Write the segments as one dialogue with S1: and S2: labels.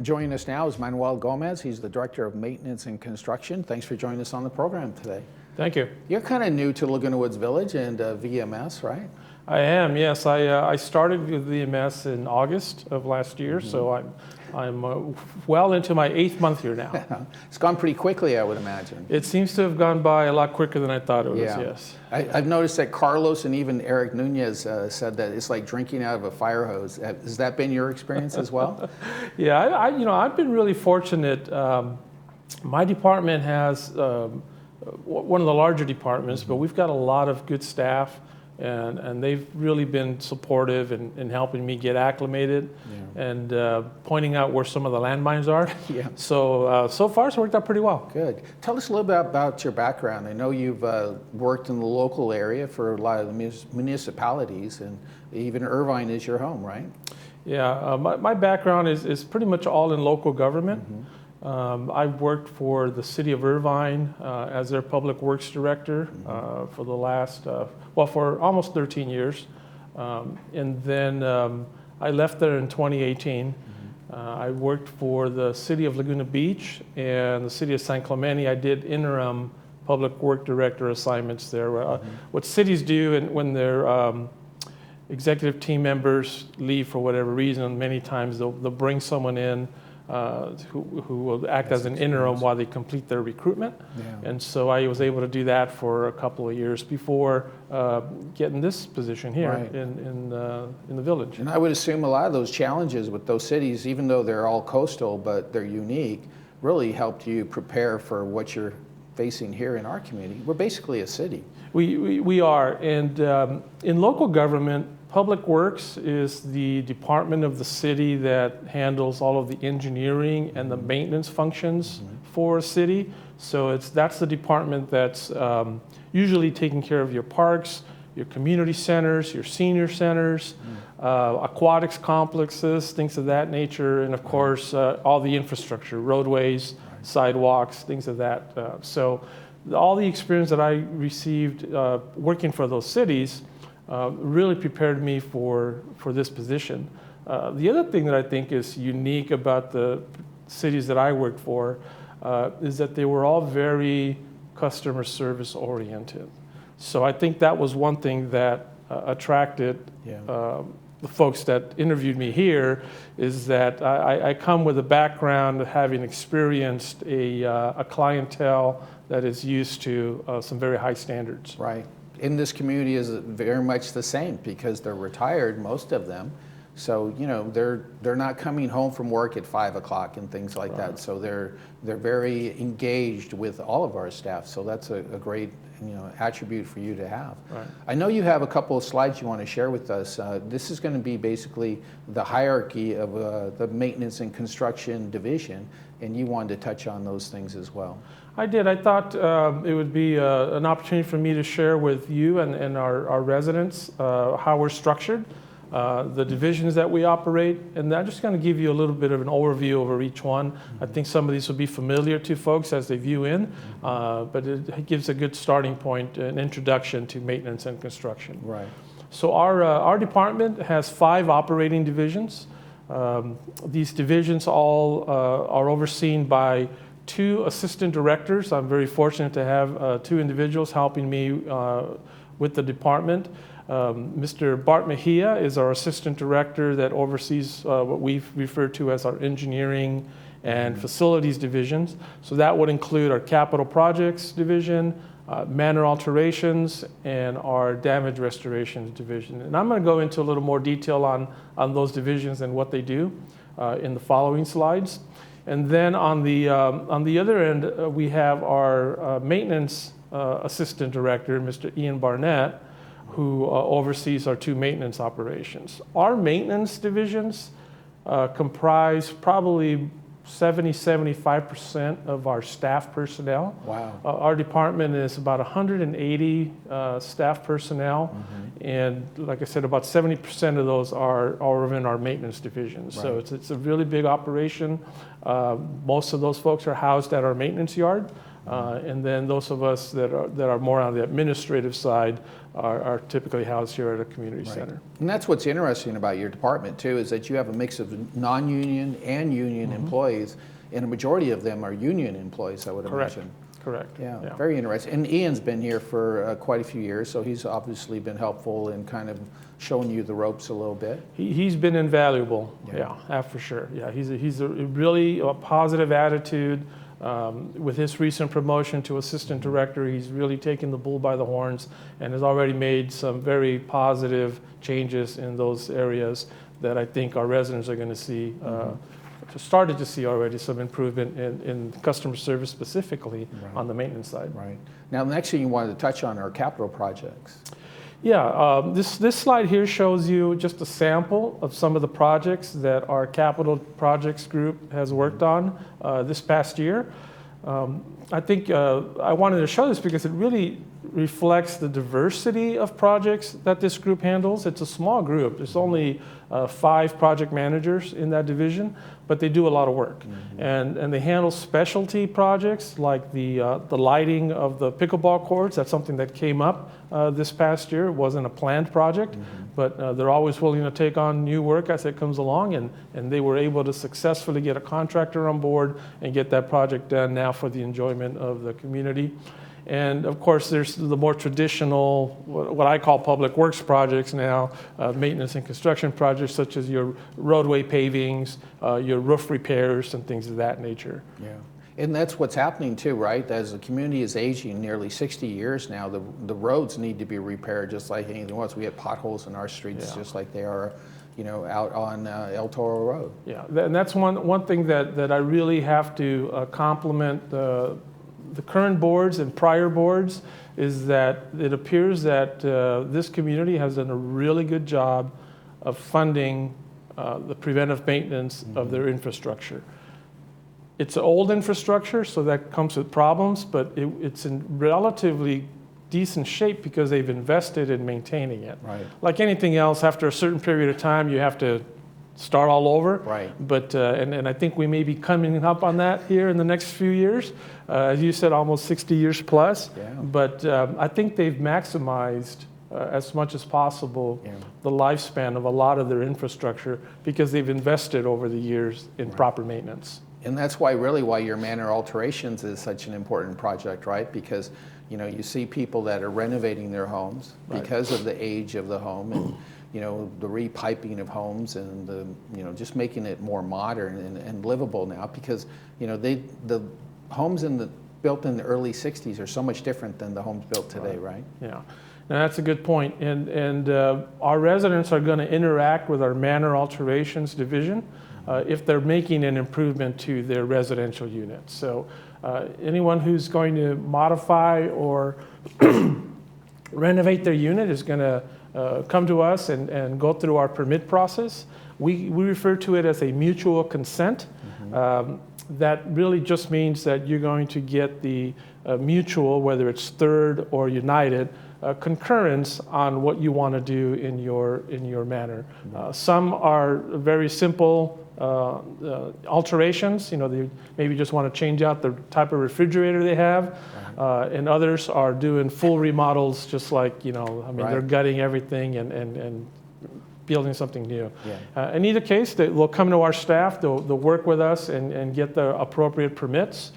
S1: Joining us now is Manuel Gomez. He's the Director of Maintenance and Construction. Thanks for joining us on the program today.
S2: Thank you.
S1: You're kind of new to Laguna Woods Village and VMS, right?
S2: I am, yes. I started with VMS in August of last year, so I'm well into my 8th month here now.
S1: It's gone pretty quickly, I would imagine.
S2: It seems to have gone by a lot quicker than I thought it was, yes.
S1: I've noticed that Carlos and even Eric Nunez said that it's like drinking out of a fire hose. Has that been your experience as well?
S2: Yeah, I've been really fortunate. My department has one of the larger departments, but we've got a lot of good staff. And they've really been supportive in helping me get acclimated and pointing out where some of the landmines are. So far it's worked out pretty well.
S1: Good. Tell us a little bit about your background. I know you've worked in the local area for a lot of the municipalities, and even Irvine is your home, right?
S2: Yeah, my background is pretty much all in local government. I've worked for the city of Irvine as their public works director for the last, for almost 13 years. And then I left there in 2018. I worked for the city of Laguna Beach and the city of San Clemente. I did interim public work director assignments there. What cities do when their executive team members leave for whatever reason, many times they'll bring someone in who will act as an interim while they complete their recruitment. And so I was able to do that for a couple of years before getting this position here in the village.
S1: And I would assume a lot of those challenges with those cities, even though they're all coastal but they're unique, really helped you prepare for what you're facing here in our community. We're basically a city.
S2: We are, and in local government, Public Works is the department of the city that handles all of the engineering and the maintenance functions for a city. So that's the department that's usually taking care of your parks, your community centers, your senior centers, aquatics complexes, things of that nature, and of course all the infrastructure, roadways, sidewalks, things of that. So all the experience that I received working for those cities really prepared me for this position. The other thing that I think is unique about the cities that I worked for is that they were all very customer service oriented. So I think that was one thing that attracted the folks that interviewed me here, is that I come with a background of having experienced a clientele that is used to some very high standards.
S1: Right. In this community is very much the same because they're retired, most of them. So, you know, they're not coming home from work at 5 o'clock and things like that. So they're very engaged with all of our staff. So that's a great, attribute for you to have.
S2: Right.
S1: I know you have a couple of slides you want to share with us. This is going to be basically the hierarchy of the maintenance and construction division, and you wanted to touch on those things as well.
S2: I did. I thought it would be an opportunity for me to share with you and our residents how we're structured, the divisions that we operate, and I'm just going to give you a little bit of an overview over each one. I think some of these will be familiar to folks as they view in, but it gives a good starting point, an introduction to maintenance and construction.
S1: Right.
S2: So our department has 5 operating divisions. These divisions all are overseen by 2 assistant directors. I'm very fortunate to have 2 individuals helping me with the department. Mr. Bart Mejia is our assistant director that oversees what we've referred to as our engineering and facilities divisions. So that would include our capital projects division, Manor Alterations, and our damage restoration division. And I'm going to go into a little more detail on those divisions and what they do in the following slides. And then on the other end, we have our maintenance assistant director, Mr. Ian Barnett, who oversees our 2 maintenance operations. Our maintenance divisions comprise probably 70-75% of our staff personnel.
S1: Wow.
S2: Our department is about 180 staff personnel, and like I said, about 70% of those are in our maintenance division. Right. So it's a really big operation. Most of those folks are housed at our maintenance yard. And then those of us that are more on the administrative side are typically housed here at a community center.
S1: And that's what's interesting about your department too, is that you have a mix of non-union and union employees, and a majority of them are union employees, I would imagine.
S2: Correct.
S1: Yeah, very interesting. And Ian's been here for quite a few years, so he's obviously been helpful in kind of showing you the ropes a little bit.
S2: He's been invaluable. Yeah, for sure. Yeah, he's a really positive attitude. With his recent promotion to assistant director, he's really taken the bull by the horns and has already made some very positive changes in those areas that I think our residents are going to see. Started to see already some improvement in customer service, specifically on the maintenance side.
S1: Right. Now, the next thing you wanted to touch on are capital projects.
S2: Yeah, this slide here shows you just a sample of some of the projects that our capital projects group has worked on this past year. I think I wanted to show this because it really reflects the diversity of projects that this group handles. It's a small group. There's only 5 project managers in that division, but they do a lot of work. And they handle specialty projects like the lighting of the pickleball courts. That's something that came up this past year. It wasn't a planned project, but they're always willing to take on new work as it comes along, and they were able to successfully get a contractor on board and get that project done now for the enjoyment of the community. And of course, there's the more traditional, what I call public works projects now, maintenance and construction projects such as your roadway pavings, your roof repairs, and things of that nature.
S1: Yeah, and that's what's happening too, right? As the community is aging, nearly 60 years now, the roads need to be repaired just like anything else. We have potholes in our streets just like they are, out on El Toro Road. Yeah,
S2: and that's one thing that I really have to compliment the current boards and prior boards, is that it appears that this community has done a really good job of funding the preventive maintenance of their infrastructure. It's old infrastructure, so that comes with problems, but it's in relatively decent shape because they've invested in maintaining it.
S1: Right.
S2: Like anything else, after a certain period of time, you have to start all over.
S1: Right.
S2: But and I think we may be coming up on that here in the next few years. As you said, almost 60 years plus.
S1: Yeah.
S2: But I think they've maximized as much as possible the lifespan of a lot of their infrastructure because they've invested over the years in proper maintenance.
S1: And that's why your Manor Alterations is such an important project, right? Because you see people that are renovating their homes because of the age of the home and the repiping of homes and the just making it more modern and livable now, because the homes built in the early 60s are so much different than the homes built today, right?
S2: Yeah. Now that's a good point. And our residents are going to interact with our Manor Alterations division if they're making an improvement to their residential units. So anyone who's going to modify or renovate their unit is going to come to us and go through our permit process. We refer to it as a mutual consent. That really just means that you're going to get the mutual, whether it's Third or United, concurrence on what you want to do in your manor. Some are very simple alterations. They maybe just want to change out the type of refrigerator they have. And others are doing full remodels, just like, they're gutting everything and building something new. In either case, they'll come to our staff, they'll work with us and get the appropriate permits.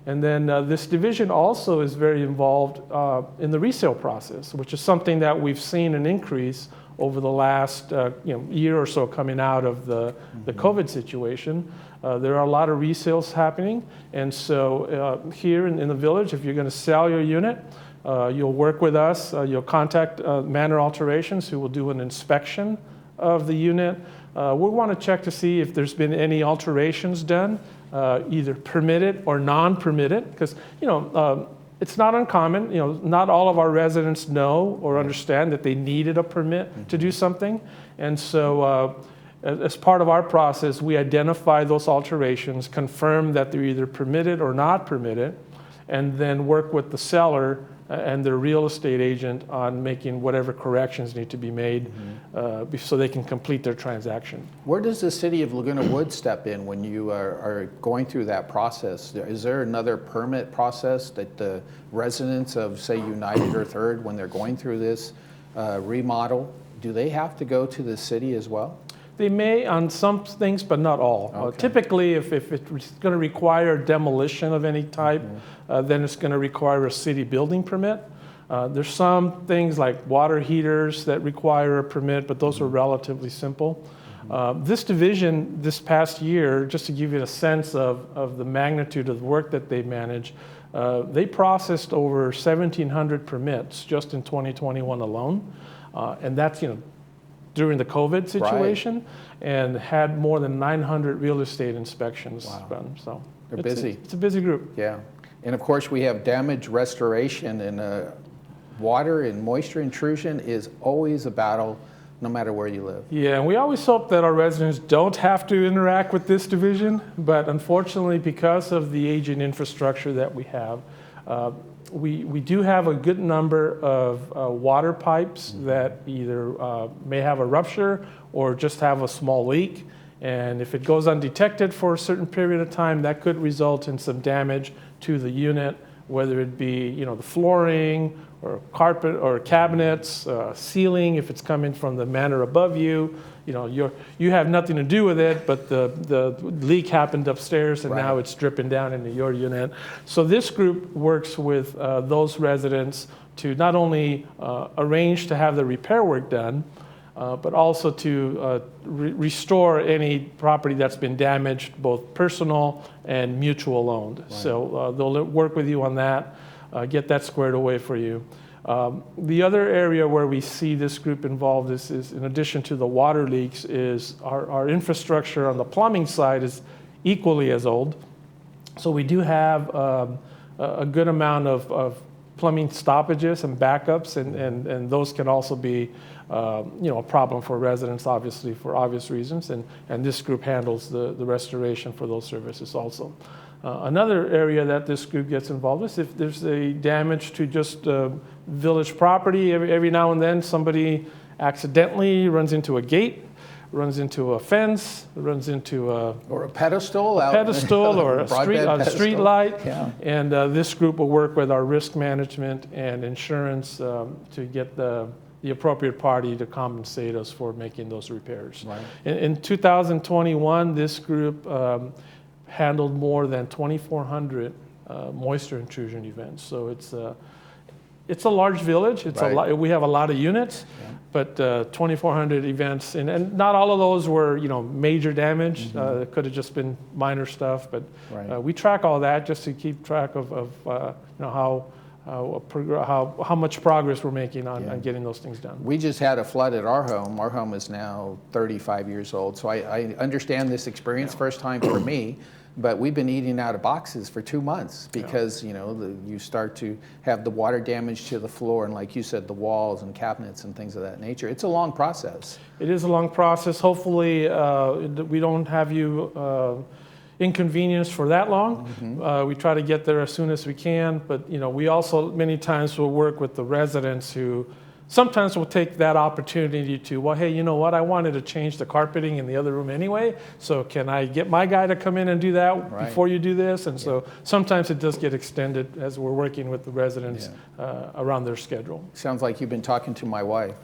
S2: And then this division also is very involved in the resale process, which is something that we've seen an increase over the last year or so coming out of the COVID situation. There are a lot of resales happening, and so here in the village, if you're going to sell your unit, you'll work with us. You'll contact Manor Alterations, who will do an inspection of the unit. We'll want to check to see if there's been any alterations done, either permitted or non-permitted, because it's not uncommon. Not all of our residents know or understand that they needed a permit to do something, and so as part of our process, we identify those alterations, confirm that they're either permitted or not permitted, and then work with the seller and their real estate agent on making whatever corrections need to be made so they can complete their transaction.
S1: Where does the city of Laguna Woods step in when you are going through that process? Is there another permit process that the residents of, say, United or Third, when they're going through this remodel, do they have to go to the city as well?
S2: They may on some things, but not all.
S1: Okay.
S2: Typically, if it's going to require demolition of any type, then it's going to require a city building permit. There's some things like water heaters that require a permit, but those are relatively simple. This division this past year, just to give you a sense of the magnitude of the work that they manage, they processed over 1,700 permits just in 2021 alone. And that's, during the COVID situation, and had more than 900 real estate inspections done. So
S1: they're busy.
S2: It's a busy group.
S1: Yeah. And of course, we have damage restoration, and water and moisture intrusion is always a battle, no matter where you live.
S2: Yeah, and we always hope that our residents don't have to interact with this division, but unfortunately, because of the aging infrastructure that we have, we do have a good number of water pipes that either may have a rupture or just have a small leak. And if it goes undetected for a certain period of time, that could result in some damage to the unit, whether it be the flooring or carpet or cabinets, ceiling if it's coming from the manor above you. You have nothing to do with it, but the leak happened upstairs and now it's dripping down into your unit. So this group works with those residents to not only arrange to have the repair work done, but also to restore any property that's been damaged, both personal and mutual owned. So they'll work with you on that, get that squared away for you. The other area where we see this group involved is in addition to the water leaks, is our infrastructure on the plumbing side is equally as old. So we do have a good amount of plumbing stoppages and backups, and those can also be a problem for residents, obviously, for obvious reasons, and this group handles the restoration for those services also. Another area that this group gets involved with is if there's a damage to just village property. Every now and then somebody accidentally runs into a gate, runs into a fence, runs into
S1: or a pedestal,
S2: or a street light.
S1: Yeah.
S2: And this group will work with our risk management and insurance to get the appropriate party to compensate us for making those repairs.
S1: Right.
S2: In 2021, this group handled more than 2,400 moisture intrusion events. So it's a large village. It's a lot. We have a lot of units, but 2,400 events, and not all of those were major damage. It could have just been minor stuff, but we track all that just to keep track of how much progress we're making on getting those things done.
S1: We just had a flood at our home. Our home is now 35 years old, so I understand this experience, first time for me. But we've been eating out of boxes for 2 months because you start to have the water damage to the floor, and like you said, the walls and cabinets and things of that nature. It's a long process. It
S2: is a long process. Hopefully we don't have you inconvenienced for that long. We try to get there as soon as we can, but we also many times will work with the residents who sometimes we'll take that opportunity to, well, hey, you know what? I wanted to change the carpeting in the other room anyway, so can I get my guy to come in and do that before you do this? And so sometimes it does get extended as we're working with the residents around their schedule.
S1: Sounds like you've been talking to my wife.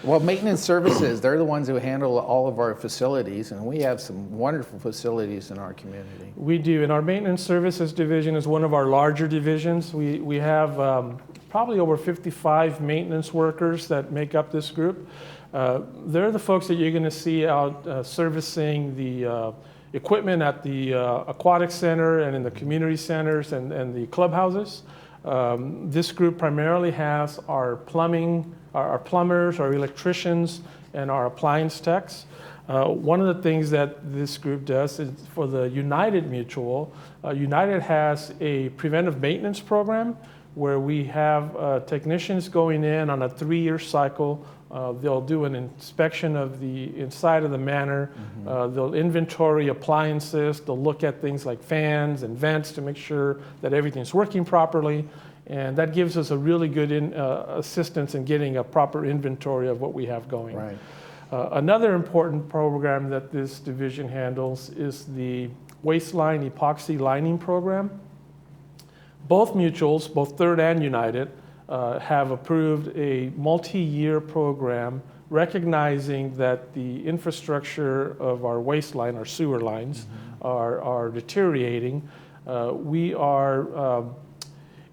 S1: Well, maintenance services, they're the ones who handle all of our facilities, and we have some wonderful facilities in our community.
S2: We do, and our maintenance services division is one of our larger divisions. We have probably over 55 maintenance workers that make up this group. They're the folks that you're going to see out servicing the equipment at the aquatic center and in the community centers and the clubhouses. This group primarily has our plumbing, our plumbers, our electricians, and our appliance techs. One of the things that this group does is for the United Mutual, United has a preventive maintenance program where we have technicians going in on a 3-year cycle They'll do an inspection of the inside of the manor. They'll inventory appliances. They'll look at things like fans and vents to make sure that everything's working properly. And that gives us a really good assistance in getting a proper inventory of what we have going.
S1: Right.
S2: Another important program that this division handles is the waistline epoxy lining program. Both mutuals, both Third and United, have approved a multi-year program recognizing that the infrastructure of our waistline, our sewer lines, are deteriorating. We are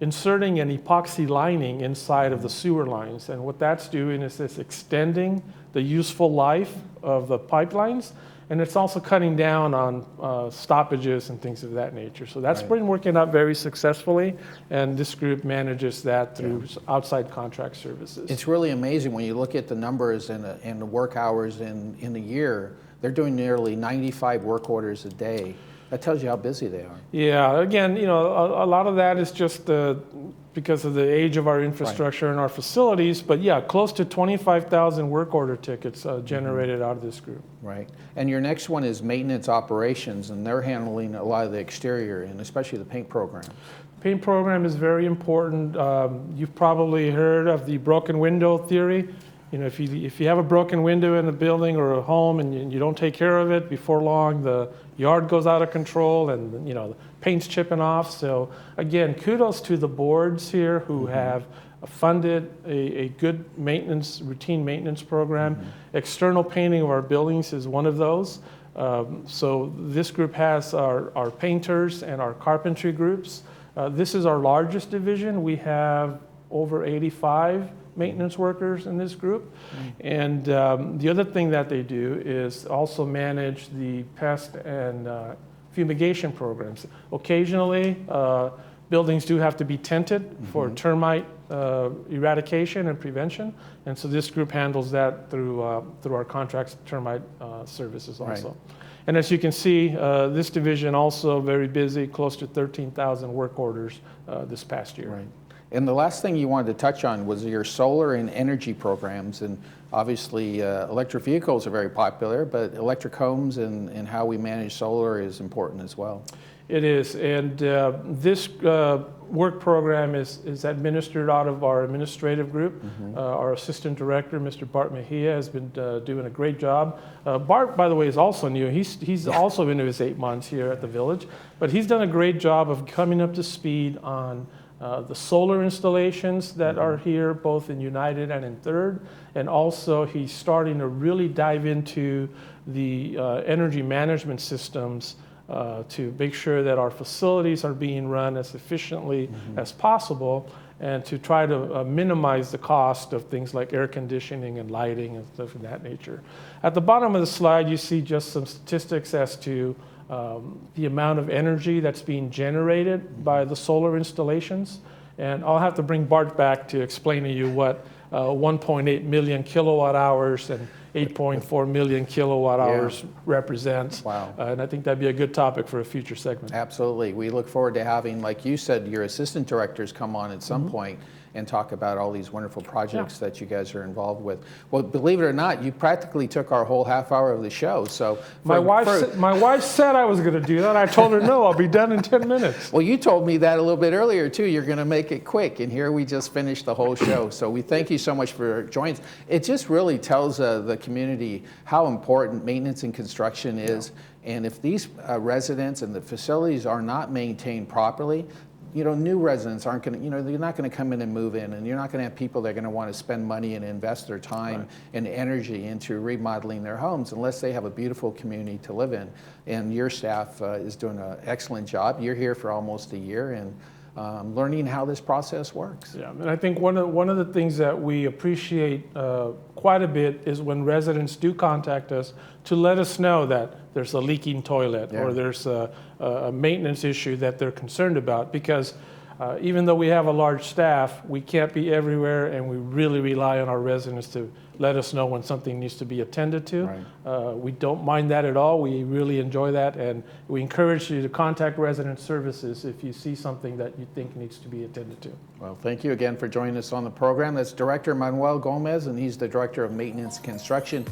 S2: inserting an epoxy lining inside of the sewer lines, and what that's doing is it's extending the useful life of the pipelines, and it's also cutting down on stoppages and things of that nature. So that's been working out very successfully, and this group manages that through outside contract services.
S1: It's really amazing when you look at the numbers and the work hours in a year. They're doing nearly 95 work orders a day. That tells you how busy they are.
S2: Yeah, again, you know, a lot of that is just because of the age of our infrastructure and our facilities, but yeah, close to 25,000 work order tickets generated out of this group.
S1: Right. And your next one is maintenance operations, and they're handling a lot of the exterior and especially the paint program.
S2: Paint program is very important. You've probably heard of the broken window theory. You know, if you have a broken window in a building or a home and you don't take care of it, before long the yard goes out of control and, you know, the paint's chipping off. So again, kudos to the boards here who have funded a good maintenance, routine maintenance program. External painting of our buildings is one of those. So this group has our painters and our carpentry groups. This is our largest division. We have over 85 maintenance workers in this group. And the other thing that they do is also manage the pest and fumigation programs. Occasionally, buildings do have to be tented for termite eradication and prevention. And so this group handles that through our contracts termite services also. Right. And as you can see, this division also very busy, close to 13,000 work orders this past year.
S1: Right. And the last thing you wanted to touch on was your solar and energy programs. And obviously, electric vehicles are very popular, but electric homes and how we manage solar is important as well.
S2: It is. And this work program is administered out of our administrative group. Our assistant director, Mr. Bart Mejia, has been doing a great job. Bart, by the way, is also new. He's also into his 8 months here at the village, but he's done a great job of coming up to speed on the solar installations that are here, both in United and in Third, and also he's starting to really dive into the energy management systems to make sure that our facilities are being run as efficiently as possible, and to try to minimize the cost of things like air conditioning and lighting and stuff of that nature. At the bottom of the slide, you see just some statistics as to the amount of energy that's being generated by the solar installations. And I'll have to bring Bart back to explain to you what 1.8 million kilowatt hours and 8.4 million kilowatt hours represents.
S1: Wow.
S2: And I think that'd be a good topic for a future segment.
S1: Absolutely. We look forward to having, like you said, your assistant directors come on at some point and talk about all these wonderful projects that you guys are involved with. Well, believe it or not, you practically took our whole half hour of the show. So
S2: my wife said I was going to do that. I told her, no, I'll be done in 10 minutes.
S1: Well, you told me that a little bit earlier, too. You're going to make it quick. And here we just finished the whole show. So we thank you so much for joining us. It just really tells the community how important maintenance and construction is. And if these residents and the facilities are not maintained properly, you know, new residents aren't going to, you know, they're not going to come in and move in, and you're not going to have people that are going to want to spend money and invest their time and energy into remodeling their homes unless they have a beautiful community to live in. And your staff is doing an excellent job. You're here for almost a year and learning how this process works.
S2: Yeah, and I think one of the things that we appreciate quite a bit is when residents do contact us to let us know that there's a leaking toilet or there's a maintenance issue that they're concerned about, because even though we have a large staff, we can't be everywhere, and we really rely on our residents to let us know when something needs to be attended to.
S1: Right.
S2: We don't mind that at all. We really enjoy that, and we encourage you to contact resident services if you see something that you think needs to be attended to.
S1: Well, thank you again for joining us on the program. That's Director Manuel Gomez, and he's the Director of Maintenance Construction.